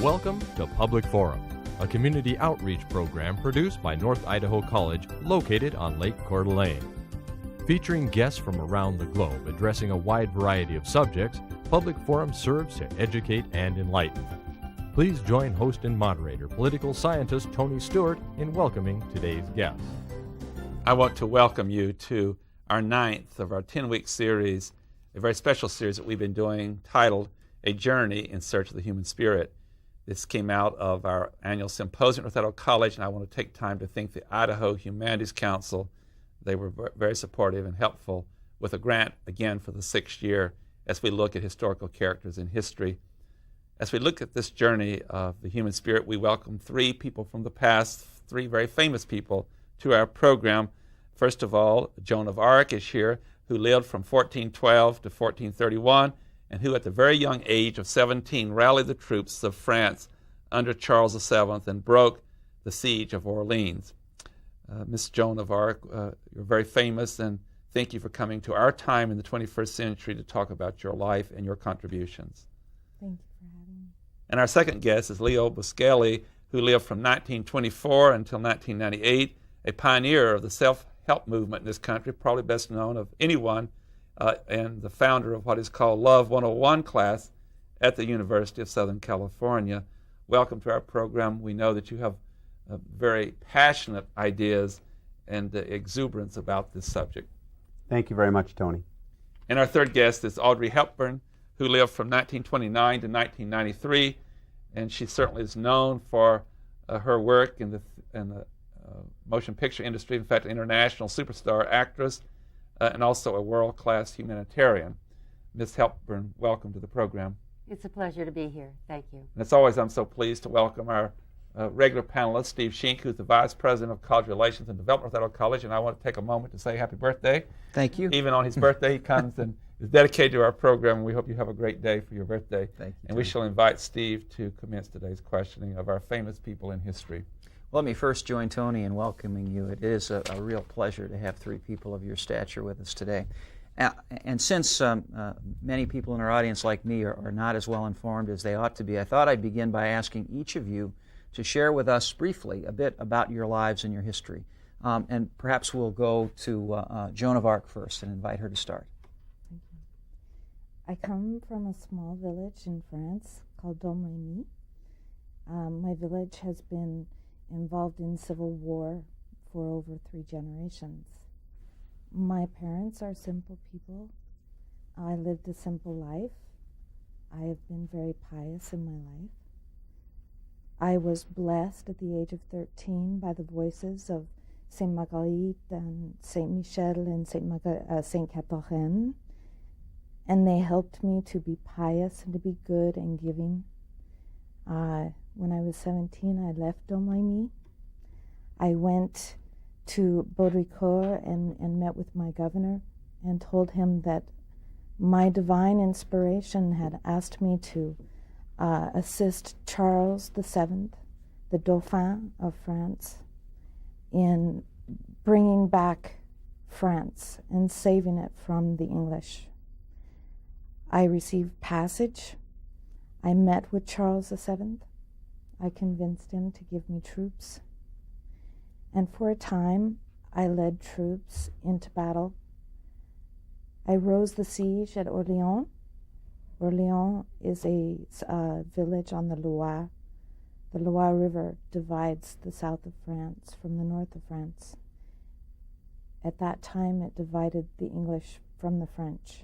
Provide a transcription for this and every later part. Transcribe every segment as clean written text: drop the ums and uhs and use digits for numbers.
Welcome to Public Forum, a community outreach program produced by North Idaho College located on Lake Coeur d'Alene. Featuring guests from around the globe addressing a wide variety of subjects, Public Forum serves to educate and enlighten. Please join host and moderator, political scientist Tony Stewart, in welcoming today's guest. I want to welcome you to our 9th of our 10-week series, a very special series that we've been doing titled A Journey in Search of the Human Spirit. This came out of our annual symposium at North Idaho College, and I want to take time to thank the Idaho Humanities Council. They were very supportive and helpful with a grant, again, for the 6th year as we look at historical characters in history. As we look at this journey of the human spirit, we welcome 3 people from the past, 3 very famous people, to our program. First of all, Joan of Arc is here, who lived from 1412 to 1431, and who at the very young age of 17 rallied the troops of France under Charles VII and broke the siege of Orleans. Miss Joan of Arc, you're very famous, and thank you for coming to our time in the 21st century to talk about your life and your contributions. Thank you for having me. And our second guest is Leo Buscaglia, who lived from 1924 until 1998, a pioneer of the self-help movement in this country, probably best known of anyone, and the founder of what is called Love 101 class at the University of Southern California. Welcome to our program. We know that you have very passionate ideas and exuberance about this subject. Thank you very much, Tony. And our third guest is Audrey Hepburn, who lived from 1929 to 1993, and she certainly is known for her work in the motion picture industry. In fact, an international superstar actress, and also a world-class humanitarian. Ms. Hepburn, welcome to the program. It's a pleasure to be here. Thank you. And as always, I'm so pleased to welcome our regular panelist, Steve Shink, who's the Vice President of College Relations and Development at North Idaho College, and I want to take a moment to say happy birthday. Thank you. Even on his birthday, he comes and is dedicated to our program, and we hope you have a great day for your birthday. Thank you. And we shall invite Steve to commence today's questioning of our famous people in history. Let me first join Tony in welcoming you. It is a real pleasure to have 3 people of your stature with us today. And since many people in our audience, like me, are not as well informed as they ought to be, I thought I'd begin by asking each of you to share with us briefly a bit about your lives and your history. And perhaps we'll go to Joan of Arc first and invite her to start. Thank you. I come from a small village in France called Domremy. My village has been involved in civil war for over 3 generations. My parents are simple people. I lived a simple life. I have been very pious in my life. I was blessed at the age of 13 by the voices of Saint Marguerite and Saint Michel and Saint Catherine, and they helped me to be pious and to be good and giving. When I was 17, I left Domremy. I went to Baudricourt and met with my governor and told him that my divine inspiration had asked me to assist Charles VII, the Dauphin of France, in bringing back France and saving it from the English. I received passage. I met with Charles VII. I convinced him to give me troops. And for a time, I led troops into battle. I rose the siege at Orléans. Orléans is a village on the Loire. The Loire River divides the south of France from the north of France. At that time, it divided the English from the French.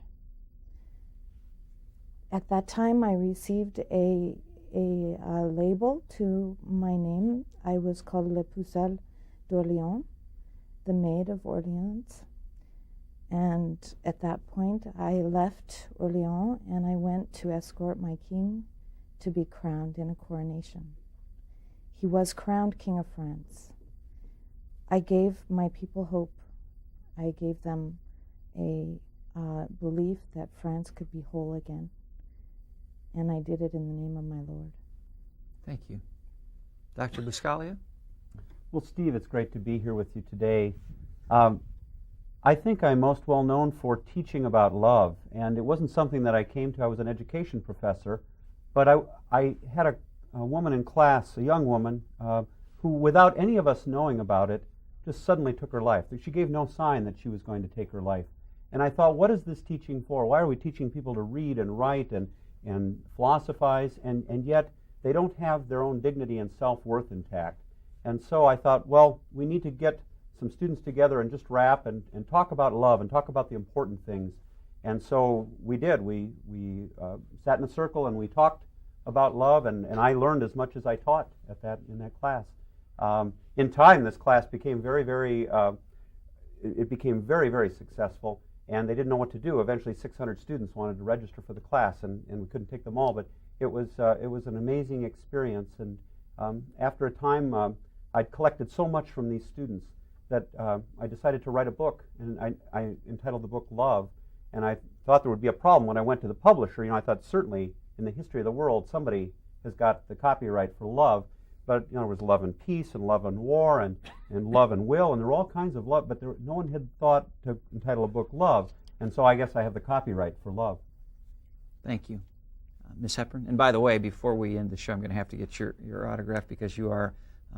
At that time, I received a label to my name. I was called Le Pucelle d'Orléans, the Maid of Orleans. And at that point, I left Orléans and I went to escort my king to be crowned in a coronation. He was crowned King of France. I gave my people hope. I gave them a belief that France could be whole again. And I did it in the name of my Lord. Thank you. Dr. Buscaglia? Well, Steve, it's great to be here with you today. I think I'm most well known for teaching about love, and it wasn't something that I came to. I was an education professor, but I had woman in class, a young woman, who, without any of us knowing about it, just suddenly took her life. She gave no sign that she was going to take her life. And I thought, what is this teaching for? Why are we teaching people to read and write and philosophize, and yet they don't have their own dignity and self-worth intact? And so I thought, well, we need to get some students together and just rap and talk about love and talk about the important things. And so we did. We sat in a circle and we talked about love, and I learned as much as I taught in that class. In time, this class became very, very successful, and they didn't know what to do. Eventually, 600 students wanted to register for the class, and we couldn't take them all. But it was an amazing experience. And after a time, I'd collected so much from these students that I decided to write a book, and I entitled the book Love. And I thought there would be a problem when I went to the publisher. I thought certainly in the history of the world somebody has got the copyright for love. But there was love and peace and love and war and love and will, and there were all kinds of love, but no one had thought to entitle a book Love. And so I guess I have the copyright for love. Thank you. Ms. Hepburn. And by the way, before we end the show, I'm going to have to get your autograph because you are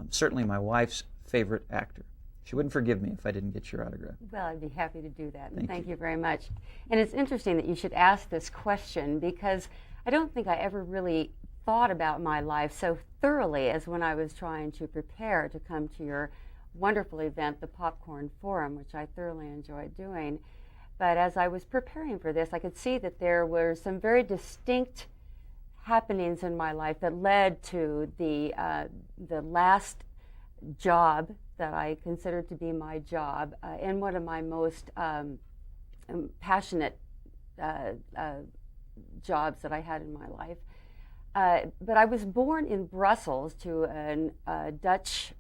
certainly my wife's favorite actor. She wouldn't forgive me if I didn't get your autograph. Well, I'd be happy to do that. Thank you very much. And it's interesting that you should ask this question because I don't think I ever really thought about my life so thoroughly as when I was trying to prepare to come to your wonderful event, the Popcorn Forum, which I thoroughly enjoyed doing. But as I was preparing for this, I could see that there were some very distinct happenings in my life that led to the last job that I considered to be my job and one of my most passionate jobs that I had in my life. But I was born in Brussels to a Dutch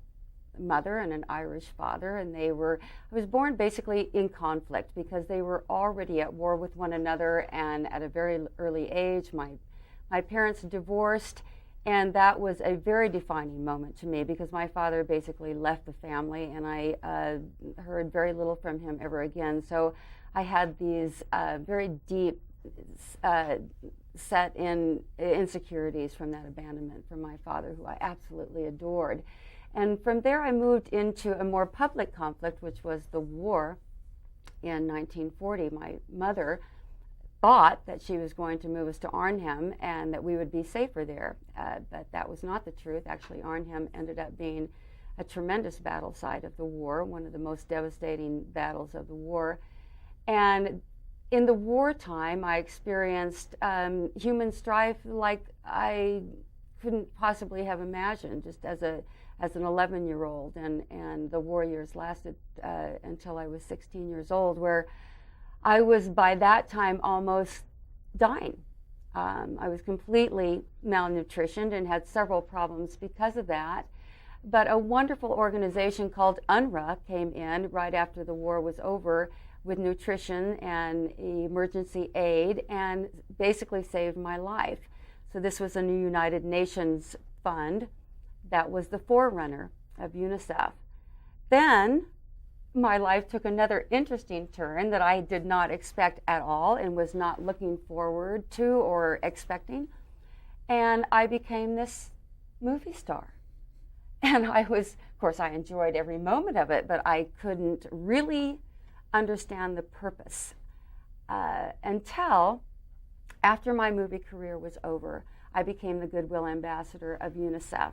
mother and an Irish father, and I was born basically in conflict because they were already at war with one another, and at a very early age, my parents divorced, and that was a very defining moment to me because my father basically left the family, and I heard very little from him ever again. So I had these very deep set in insecurities from that abandonment from my father, who I absolutely adored. And from there I moved into a more public conflict, which was the war in 1940. My mother thought that she was going to move us to Arnhem and that we would be safer there, but that was not the truth. Actually, Arnhem ended up being a tremendous battle site of the war, one of the most devastating battles of the war. And in the wartime, I experienced human strife like I couldn't possibly have imagined, just as an 11-year-old, and the war years lasted until I was 16 years old, where I was by that time almost dying. I was completely malnutritioned and had several problems because of that. But a wonderful organization called UNRWA came in right after the war was over with nutrition and emergency aid and basically saved my life. So this was a new United Nations fund that was the forerunner of UNICEF. Then my life took another interesting turn that I did not expect at all and was not looking forward to or expecting. And I became this movie star. And I was, of course, I enjoyed every moment of it, but I couldn't really understand the purpose until after my movie career was over. I became the Goodwill Ambassador of UNICEF.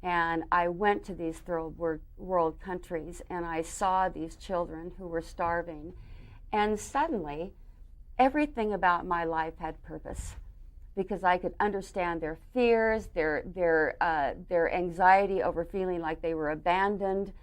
And I went to these third world countries and I saw these children who were starving. And suddenly, everything about my life had purpose because I could understand their fears, their anxiety over feeling like they were abandoned.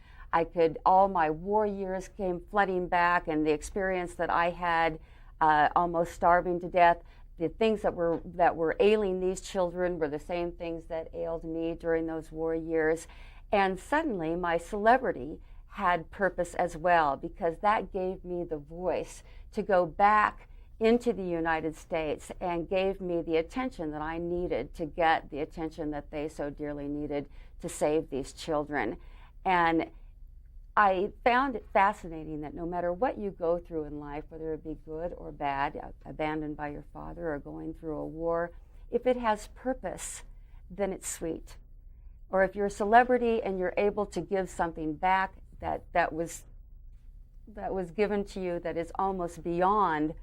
All my war years came flooding back, and the experience that I had almost starving to death. The things that were ailing these children were the same things that ailed me during those war years. And suddenly my celebrity had purpose as well, because that gave me the voice to go back into the United States and gave me the attention that I needed to get the attention that they so dearly needed to save these children. And I found it fascinating that no matter what you go through in life, whether it be good or bad, abandoned by your father or going through a war, if it has purpose, then it's sweet. Or if you're a celebrity and you're able to give something back that was given to you that is almost beyond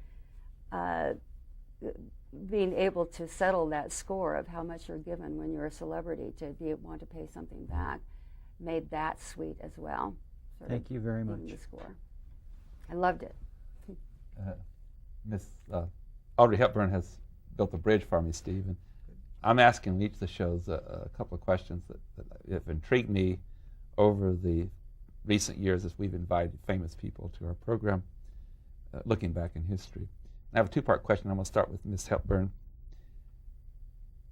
being able to settle that score of how much you're given when you're a celebrity, to want to pay something back, made that sweet as well. Thank you very much. The score. I loved it. Miss Audrey Hepburn has built a bridge for me, Steve, and I'm asking each of the shows a couple of questions that have intrigued me over the recent years as we've invited famous people to our program, looking back in history. I have a two-part question. I'm going to start with Miss Hepburn.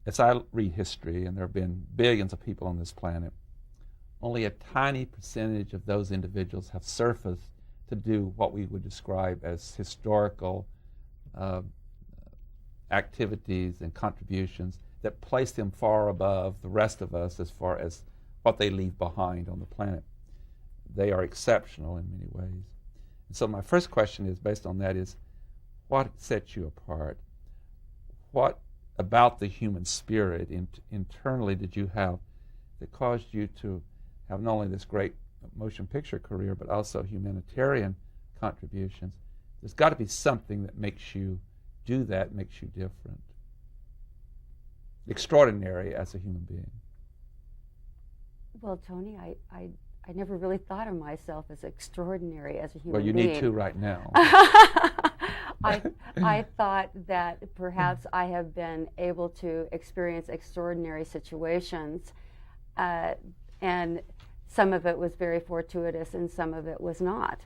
As I read history, and there have been billions of people on this planet, only a tiny percentage of those individuals have surfaced to do what we would describe as historical activities and contributions that place them far above the rest of us as far as what they leave behind on the planet. They are exceptional in many ways. And so my first question is, based on that, is what sets you apart? What about the human spirit internally did you have that caused you to have not only this great motion picture career, but also humanitarian contributions? There's got to be something that makes you do that, makes you different. Extraordinary as a human being. Well, Tony, I never really thought of myself as extraordinary as a human being. Well, you need to right now. I thought that perhaps I have been able to experience extraordinary situations, and some of it was very fortuitous and some of it was not.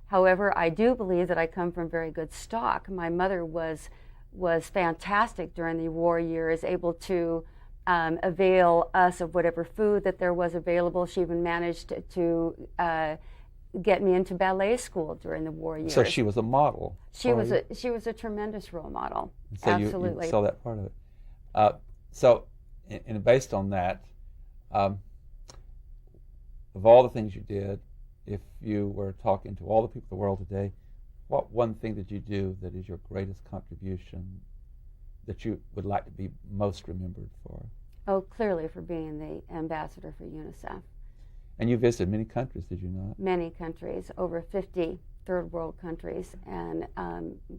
However, I do believe that I come from very good stock. My mother was fantastic during the war years, able to avail us of whatever food that there was available. She even managed to get me into ballet school during the war years. So she was a model. She was a tremendous role model. So absolutely. You saw that part of it. So, and based on that, of all the things you did, if you were talking to all the people of the world today, what one thing did you do that is your greatest contribution that you would like to be most remembered for? Oh, clearly for being the ambassador for UNICEF. And you visited many countries, did you not? Many countries, over 50 third world countries and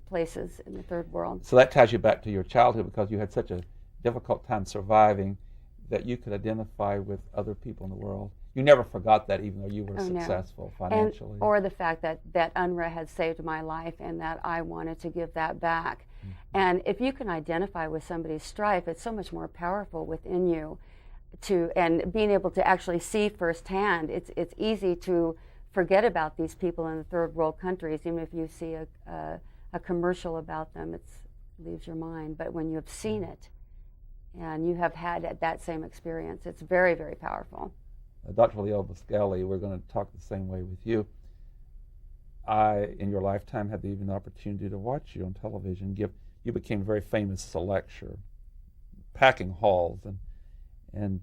places in the third world. So that ties you back to your childhood, because you had such a difficult time surviving that you could identify with other people in the world. You never forgot that, even though you were successful financially. Or the fact that UNRWA had saved my life and that I wanted to give that back. Mm-hmm. And if you can identify with somebody's strife, it's so much more powerful within you. And being able to actually see firsthand, it's easy to forget about these people in the third world countries. Even if you see a commercial about them, it leaves your mind. But when you have seen it and you have had that same experience, it's very, very powerful. Dr. Leo Buscaglia, we're going to talk the same way with you. I, in your lifetime, had even the opportunity to watch you on television. You became very famous as a lecturer, packing halls, and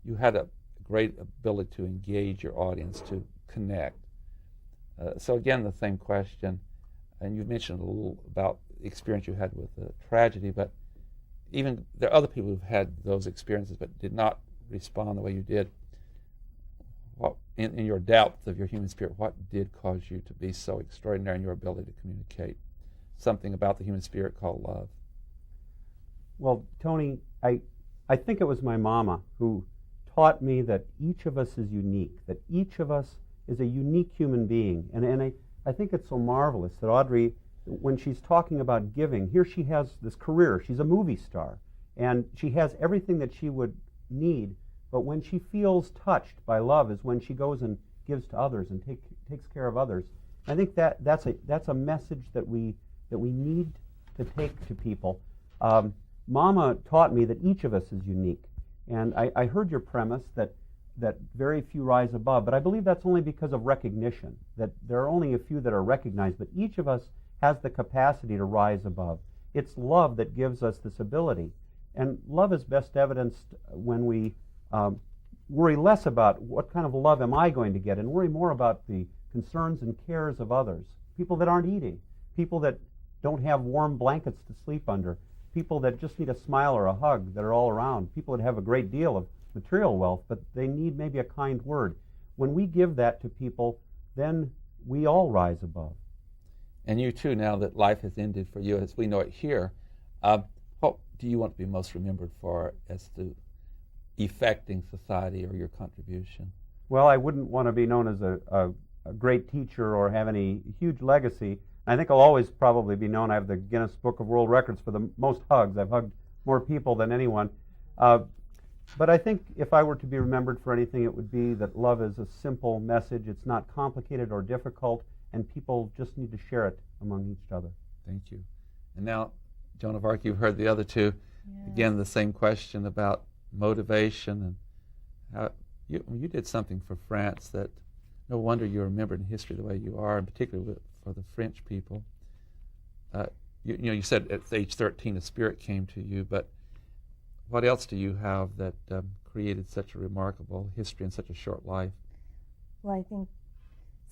you had a great ability to engage your audience, to connect. So again, the same question, and you mentioned a little about the experience you had with the tragedy, but even there are other people who've had those experiences but did not respond the way you did. What, in your depth of your human spirit, what did cause you to be so extraordinary in your ability to communicate? Something about the human spirit called love. Well, Tony, I think it was my mama who taught me that each of us is unique, that each of us is a unique human being. And I think it's so marvelous that Audrey, when she's talking about giving, here she has this career. She's a movie star, and she has everything that she would need. But when she feels touched by love is when she goes and gives to others and takes care of others. I think that's a message that we need to take to people. Mama taught me that each of us is unique. And I heard your premise that very few rise above, but I believe that's only because of recognition, that there are only a few that are recognized, but each of us has the capacity to rise above. It's love that gives us this ability. And love is best evidenced when we worry less about what kind of love am I going to get and worry more about the concerns and cares of others, people that aren't eating, people that don't have warm blankets to sleep under. people that just need a smile or a hug that are all around, people that have a great deal of material wealth, but they need maybe a kind word. When we give that to people, then we all rise above. And you too, now that life has ended for you as we know it here, what do you want to be most remembered for as to affecting society or your contribution? Well, I wouldn't want to be known as a great teacher or have any huge legacy. I think I'll always probably be known. I have the Guinness Book of World Records for the most hugs. I've hugged more people than anyone. But I think if I were to be remembered for anything, it would be that love is a simple message. It's not complicated or difficult, and people just need to share it among each other. Thank you. And now, Joan of Arc, you've heard the other two. Yeah. Again, the same question about motivation and how you did something for France that no wonder you're remembered in history the way you are, and particularly for the French people. You said at age 13 a spirit came to you, but what else do you have that created such a remarkable history in such a short life? Well, I think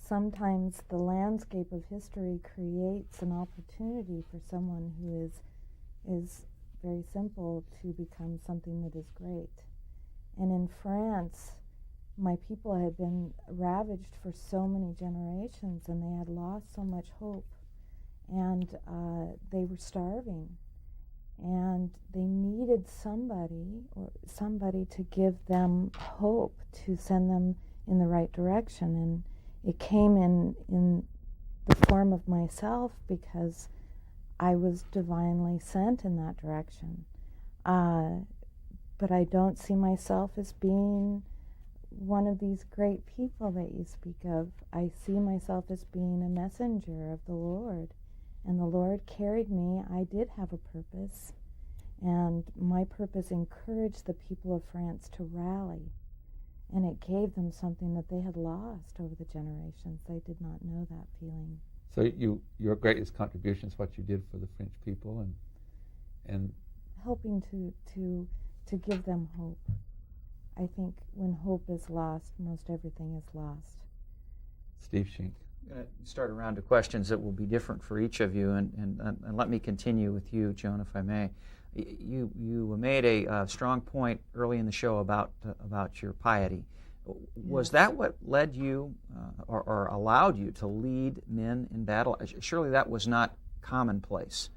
sometimes the landscape of history creates an opportunity for someone who is very simple to become something that is great. And in France, my people had been ravaged for so many generations, and they had lost so much hope, and they were starving, and they needed somebody to give them hope, to send them in the right direction. And it came in the form of myself, because I was divinely sent in that direction. But I don't see myself as being one of these great people that you speak of. I see myself as being a messenger of the Lord, and the Lord carried me. I did have a purpose, and my purpose encouraged the people of France to rally, and it gave them something that they had lost over the generations. They did not know that feeling. So your greatest contribution is what you did for the French people, and helping to give them hope. I think when hope is lost, most everything is lost. Steve Shink. I'm going to start a round of questions that will be different for each of you, and let me continue with you, Joan, if I may. You made a strong point early in the show about your piety. Was that what led you or allowed you to lead men in battle? Surely that was not commonplace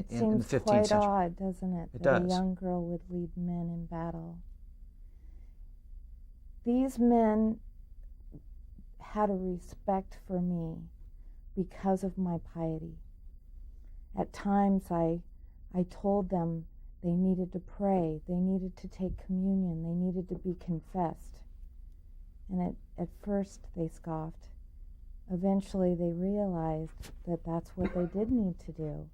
in the 15th century. It seems quite odd, doesn't it? It that does. A young girl would lead men in battle. These men had a respect for me because of my piety. At times I told them they needed to pray, they needed to take communion, they needed to be confessed. And at first they scoffed. Eventually they realized that that's what they did need to do.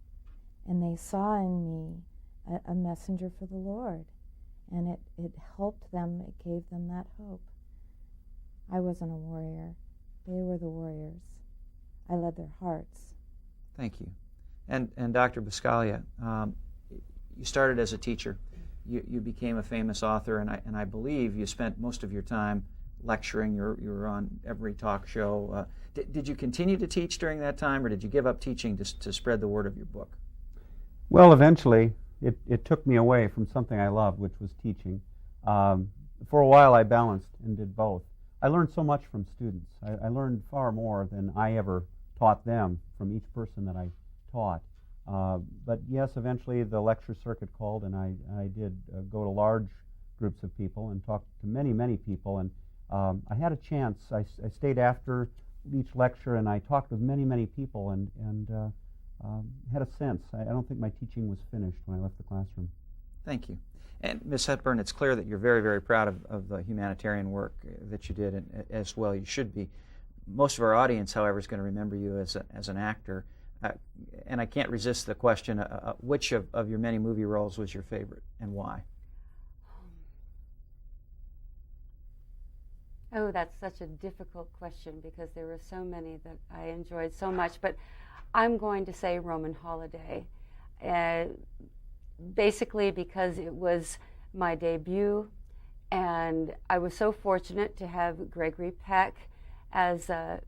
And they saw in me a messenger for the Lord. And it helped them, it gave them that hope. I wasn't a warrior. They were the warriors. I led their hearts. Thank you. And Dr. Buscaglia, you started as a teacher. You became a famous author, and I believe you spent most of your time lecturing. You were on every talk show. Did you continue to teach during that time, or did you give up teaching to spread the word of your book? Well, eventually, it took me away from something I loved, which was teaching. For a while, I balanced and did both. I learned so much from students. I learned far more than I ever taught them from each person that I taught. But yes, eventually the lecture circuit called, and I did go to large groups of people and talk to many, many people. And I had a chance. I stayed after each lecture, and I talked with many, many people, and had a sense. I don't think my teaching was finished when I left the classroom. Thank you. And Ms. Hepburn, it's clear that you're very, very proud of the humanitarian work that you did, and as well you should be. Most of our audience, however, is going to remember you as an actor. And I can't resist the question, which of your many movie roles was your favorite, and why? Oh, that's such a difficult question, because there were so many that I enjoyed so much. But I'm going to say Roman Holiday. Basically because it was my debut, and I was so fortunate to have Gregory Peck as the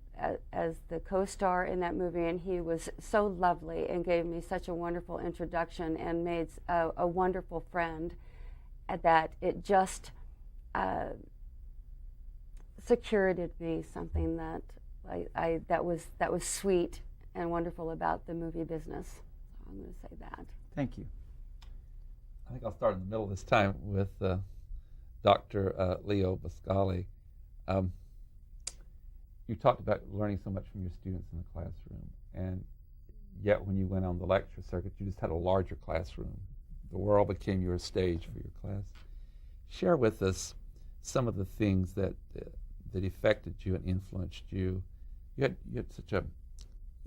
co-star in that movie, and he was so lovely and gave me such a wonderful introduction and made a wonderful friend that it just secured me something that that was sweet and wonderful about the movie business. So I'm going to say that. Thank you. I think I'll start in the middle of this time with Dr. Leo Buscaglia. You talked about learning so much from your students in the classroom, and yet when you went on the lecture circuit, you just had a larger classroom. The world became your stage for your class. Share with us some of the things that affected you and influenced you. You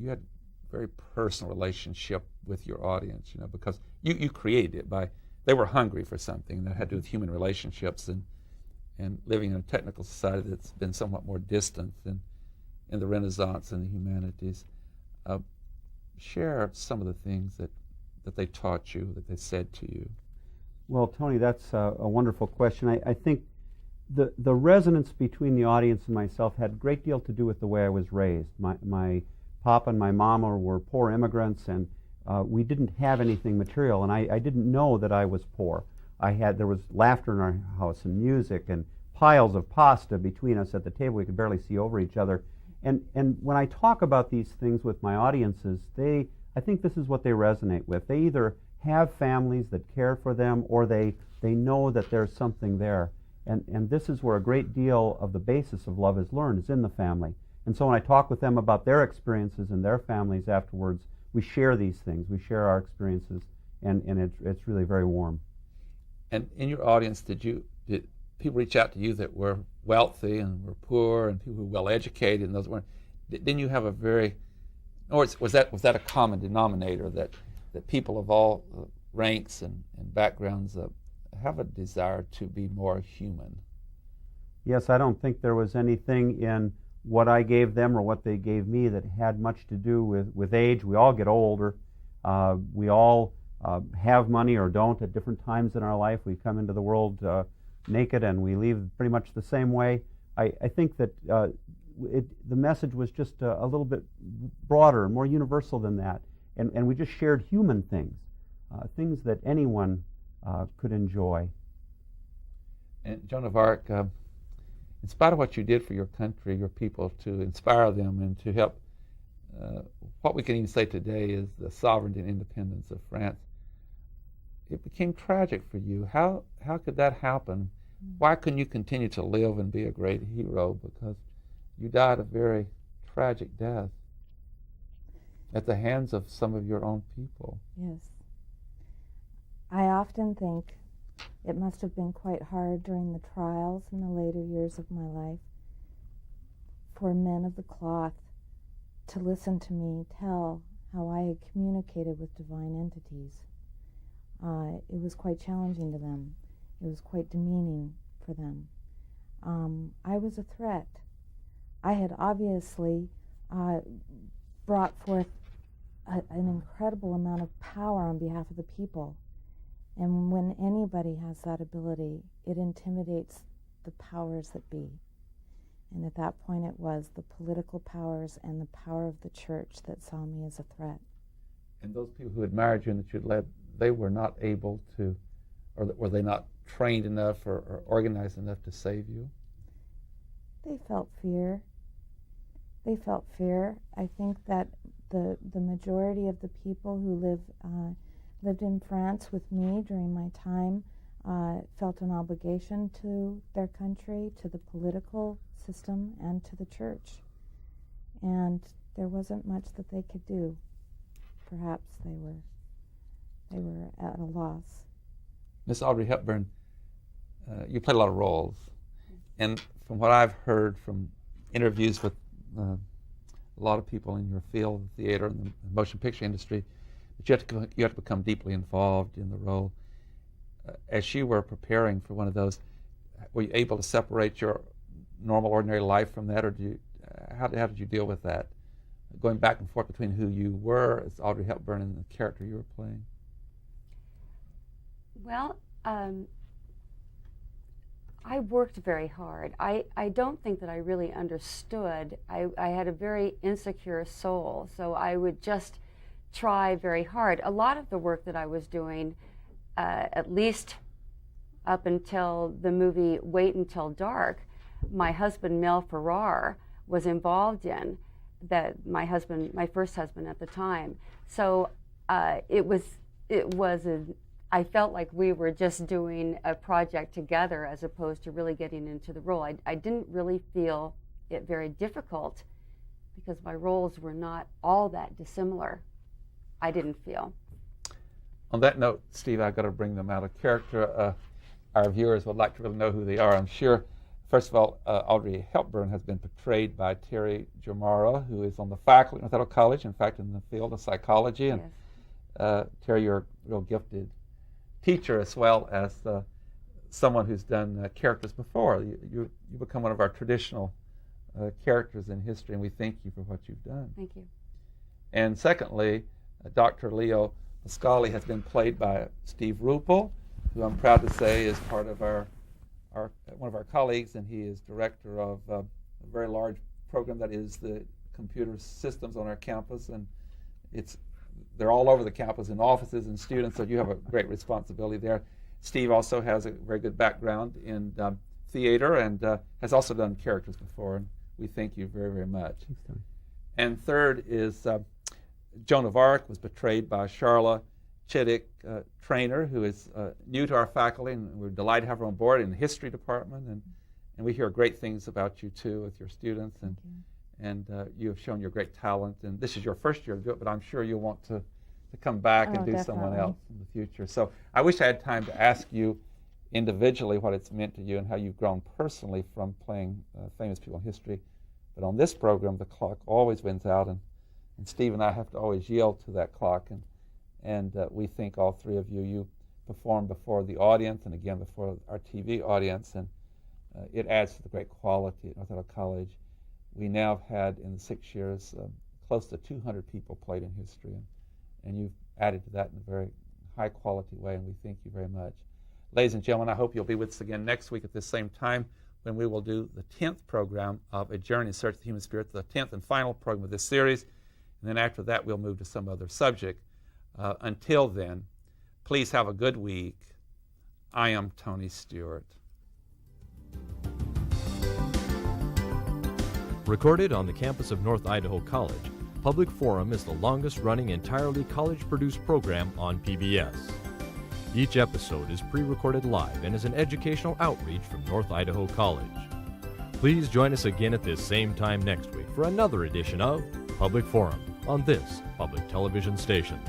had very personal relationship with your audience, because you created it they were hungry for something that had to do with human relationships and living in a technical society that's been somewhat more distant than in the Renaissance and the humanities. Share some of the things that they taught you, that they said to you. Well, Tony, that's a wonderful question. I think the resonance between the audience and myself had a great deal to do with the way I was raised. My papa and my mama were poor immigrants, and we didn't have anything material, and I didn't know that I was poor. There was laughter in our house and music and piles of pasta between us at the table. We could barely see over each other. And when I talk about these things with my audiences, I think this is what they resonate with. They either have families that care for them, or they know that there's something there. And this is where a great deal of the basis of love is learned, is in the family. And so when I talk with them about their experiences and their families afterwards, we share these things. We share our experiences, and it's really very warm. And in your audience, did people reach out to you that were wealthy and were poor, and people who were well educated, and those weren't? Didn't you have was that a common denominator that people of all ranks and backgrounds have a desire to be more human? Yes, I don't think there was anything in what I gave them or what they gave me that had much to do with age. We all get older. We all have money or don't at different times in our life. We come into the world naked and we leave pretty much the same way. I think that the message was just a little bit broader, more universal than that. And we just shared human things, things that anyone could enjoy. And Joan of Arc, in spite of what you did for your country, your people, to inspire them and to help, what we can even say today is the sovereignty and independence of France, it became tragic for you. How could that happen? Why couldn't you continue to live and be a great hero? Because you died a very tragic death at the hands of some of your own people. Yes. I often think it must have been quite hard during the trials in the later years of my life for men of the cloth to listen to me tell how I had communicated with divine entities. It was quite challenging to them. It was quite demeaning for them. I was a threat. I had obviously brought forth an incredible amount of power on behalf of the people. And when anybody has that ability, it intimidates the powers that be. And at that point it was the political powers and the power of the church that saw me as a threat. And those people who admired you and that you led, they were not able to, or were they not trained enough or organized enough to save you? They felt fear. They felt fear. I think that the majority of the people who lived in France with me during my time felt an obligation to their country, to the political system, and to the church. And there wasn't much that they could do. Perhaps they were at a loss. Miss Audrey Hepburn, you played a lot of roles. And from what I've heard from interviews with a lot of people in your field, the theater and the motion picture industry, that you have to become deeply involved in the role. As you were preparing for one of those, were you able to separate your normal, ordinary life from that, or how did you deal with that, going back and forth between who you were as Audrey Hepburn and the character you were playing? Well, I worked very hard. I don't think that I really understood. I had a very insecure soul, so I would just try very hard. A lot of the work that I was doing, at least up until the movie Wait Until Dark, my husband Mel Ferrar was involved in. That my first husband at the time. So I felt like we were just doing a project together as opposed to really getting into the role. I didn't really feel it very difficult because my roles were not all that dissimilar. I didn't feel. On that note, Steve, I've got to bring them out of character. Our viewers would like to really know who they are, I'm sure. First of all, Audrey Hepburn has been portrayed by Terry Jamara, who is on the faculty at North Idaho College, in fact, in the field of psychology. And Yes. Terry, you're a real gifted teacher as well as someone who's done characters before. You become one of our traditional characters in history, and we thank you for what you've done. Thank you. And secondly, Dr. Leo Pascali has been played by Steve Ruppel, who I'm proud to say is part of one of our colleagues, and he is director of a very large program that is the computer systems on our campus, and they're all over the campus in offices and students, so you have a great responsibility there. Steve also has a very good background in theater and has also done characters before, and we thank you very, very much. And third is Joan of Arc was portrayed by Charla Chittick Trainer, who is new to our faculty, and we're delighted to have her on board in the history department, and we hear great things about you too with your students, and you have shown your great talent, and this is your first year to do it, but I'm sure you'll want to come back and do someone else in the future. So I wish I had time to ask you individually what it's meant to you and how you've grown personally from playing famous people in history, but on this program the clock always wins out, and Steve and I have to always yield to that clock, and we thank all three of you. You perform before the audience and again before our TV audience, and it adds to the great quality at North Idaho College. We now have had in the 6 years close to 200 people played in history, and you've added to that in a very high quality way, and we thank you very much. Ladies and gentlemen, I hope you'll be with us again next week at this same time when we will do the 10th program of A Journey in Search of the Human Spirit, the 10th and final program of this series, and then after that we'll move to some other subject. Until then, please have a good week. I am Tony Stewart. Recorded on the campus of North Idaho College, Public Forum is the longest-running entirely college-produced program on PBS. Each episode is pre-recorded live and is an educational outreach from North Idaho College. Please join us again at this same time next week for another edition of Public Forum on this public television station.